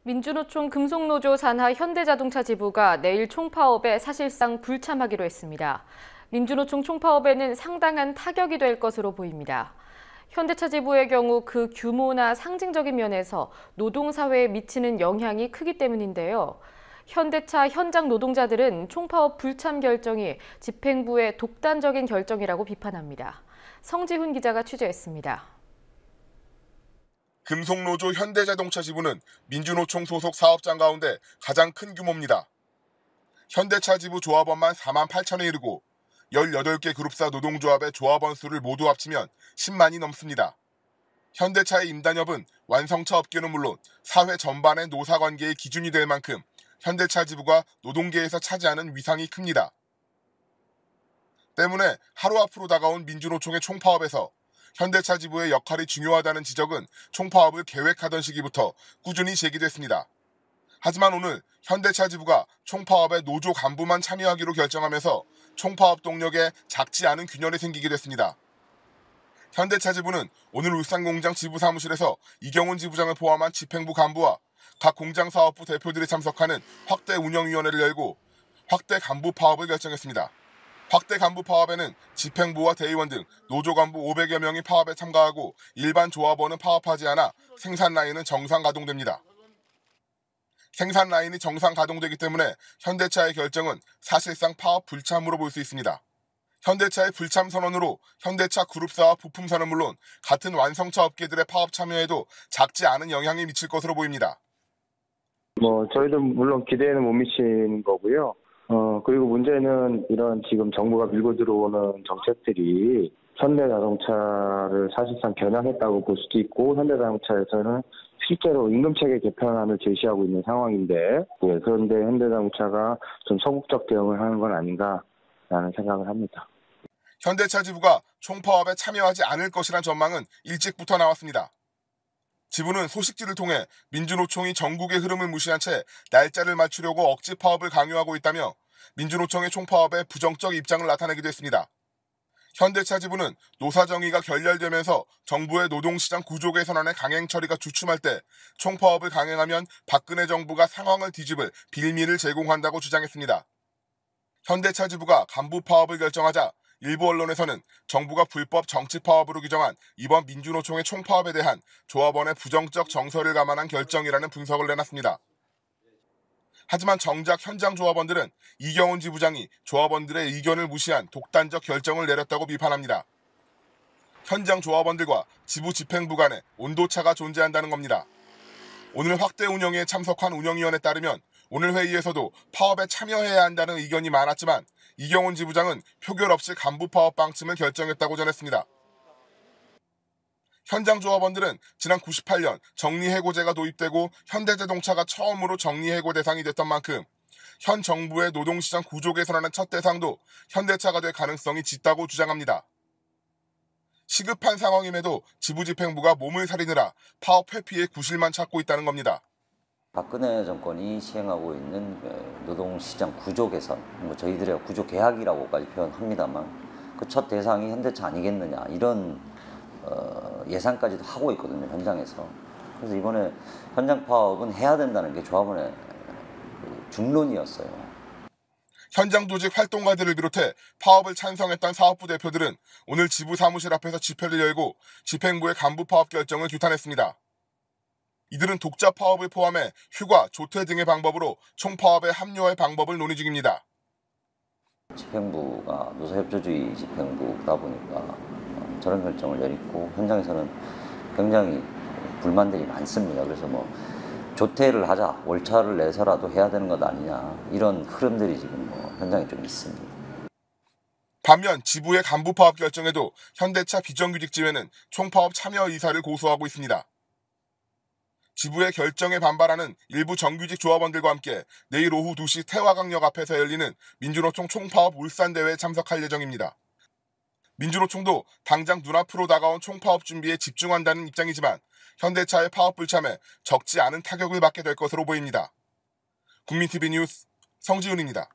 민주노총 금속노조 산하 현대자동차 지부가 내일 총파업에 사실상 불참하기로 했습니다. 민주노총 총파업에는 상당한 타격이 될 것으로 보입니다. 현대차 지부의 경우 그 규모나 상징적인 면에서 노동사회에 미치는 영향이 크기 때문인데요. 현대차 현장 노동자들은 총파업 불참 결정이 집행부의 독단적인 결정이라고 비판합니다. 성지훈 기자가 취재했습니다. 금속노조 현대자동차 지부는 민주노총 소속 사업장 가운데 가장 큰 규모입니다. 현대차 지부 조합원만 4만 8천에 이르고 18개 그룹사 노동조합의 조합원 수를 모두 합치면 10만이 넘습니다. 현대차의 임단협은 완성차 업계는 물론 사회 전반의 노사관계의 기준이 될 만큼 현대차 지부가 노동계에서 차지하는 위상이 큽니다. 때문에 하루 앞으로 다가온 민주노총의 총파업에서 현대차 지부의 역할이 중요하다는 지적은 총파업을 계획하던 시기부터 꾸준히 제기됐습니다. 하지만 오늘 현대차 지부가 총파업에 노조 간부만 참여하기로 결정하면서 총파업 동력에 작지 않은 균열이 생기게 됐습니다. 현대차 지부는 오늘 울산공장 지부 사무실에서 이경훈 지부장을 포함한 집행부 간부와 각 공장사업부 대표들이 참석하는 확대 운영위원회를 열고 확대 간부 파업을 결정했습니다. 확대 간부 파업에는 집행부와 대의원 등 노조 간부 500여 명이 파업에 참가하고 일반 조합원은 파업하지 않아 생산 라인은 정상 가동됩니다. 생산 라인이 정상 가동되기 때문에 현대차의 결정은 사실상 파업 불참으로 볼 수 있습니다. 현대차의 불참 선언으로 현대차 그룹사와 부품사는 물론 같은 완성차 업계들의 파업 참여에도 작지 않은 영향이 미칠 것으로 보입니다. 저희도 물론 기대에는 못 미치는 거고요. 그리고 문제는 이런 지금 정부가 밀고 들어오는 정책들이 현대자동차를 사실상 겨냥했다고 볼 수도 있고, 현대자동차에서는 실제로 임금체계 개편안을 제시하고 있는 상황인데, 그런데 현대자동차가 좀 소극적 대응을 하는 건 아닌가라는 생각을 합니다. 현대차 지부가 총파업에 참여하지 않을 것이란 전망은 일찍부터 나왔습니다. 지부는 소식지를 통해 민주노총이 전국의 흐름을 무시한 채 날짜를 맞추려고 억지 파업을 강요하고 있다며 민주노총의 총파업에 부정적 입장을 나타내기도 했습니다. 현대차 지부는 노사정의가 결렬되면서 정부의 노동시장 구조 개선안의 강행 처리가 주춤할 때 총파업을 강행하면 박근혜 정부가 상황을 뒤집을 빌미를 제공한다고 주장했습니다. 현대차 지부가 간부 파업을 결정하자 일부 언론에서는 정부가 불법 정치 파업으로 규정한 이번 민주노총의 총파업에 대한 조합원의 부정적 정서를 감안한 결정이라는 분석을 내놨습니다. 하지만 정작 현장 조합원들은 이경훈 지부장이 조합원들의 의견을 무시한 독단적 결정을 내렸다고 비판합니다. 현장 조합원들과 지부 집행부 간에 온도차가 존재한다는 겁니다. 오늘 확대 운영에 참석한 운영위원에 따르면 오늘 회의에서도 파업에 참여해야 한다는 의견이 많았지만 이경훈 지부장은 표결 없이 간부 파업 방침을 결정했다고 전했습니다. 현장 조합원들은 지난 98년 정리해고제가 도입되고 현대자동차가 처음으로 정리해고 대상이 됐던 만큼 현 정부의 노동시장 구조 개선하는 첫 대상도 현대차가 될 가능성이 짙다고 주장합니다. 시급한 상황임에도 지부 집행부가 몸을 사리느라 파업 회피의 구실만 찾고 있다는 겁니다. 박근혜 정권이 시행하고 있는 노동시장 구조 개선, 저희들의 구조 개혁이라고까지 표현합니다만 그 첫 대상이 현대차 아니겠느냐, 이런 예상까지도 하고 있거든요, 현장에서. 그래서 이번에 현장 파업은 해야 된다는 게 조합원의 중론이었어요. 현장 조직 활동가들을 비롯해 파업을 찬성했던 사업부 대표들은 오늘 지부 사무실 앞에서 집회를 열고 집행부의 간부 파업 결정을 규탄했습니다. 이들은 독자 파업을 포함해 휴가, 조퇴 등의 방법으로 총파업에 합류할 방법을 논의 중입니다. 집행부가 노사협조주의 집행부다 보니까 저런 결정을 내리고 현장에서는 굉장히 불만들이 많습니다. 그래서 조퇴를 하자, 월차를 내서라도 해야 되는 것 아니냐, 이런 흐름들이 지금 현장에 좀 있습니다. 반면 지부의 간부 파업 결정에도 현대차 비정규직지회는 총파업 참여 의사를 고수하고 있습니다. 지부의 결정에 반발하는 일부 정규직 조합원들과 함께 내일 오후 2시 태화강역 앞에서 열리는 민주노총 총파업 울산대회에 참석할 예정입니다. 민주노총도 당장 눈앞으로 다가온 총파업 준비에 집중한다는 입장이지만 현대차의 파업 불참에 적지 않은 타격을 받게 될 것으로 보입니다. 국민TV 뉴스 성지훈입니다.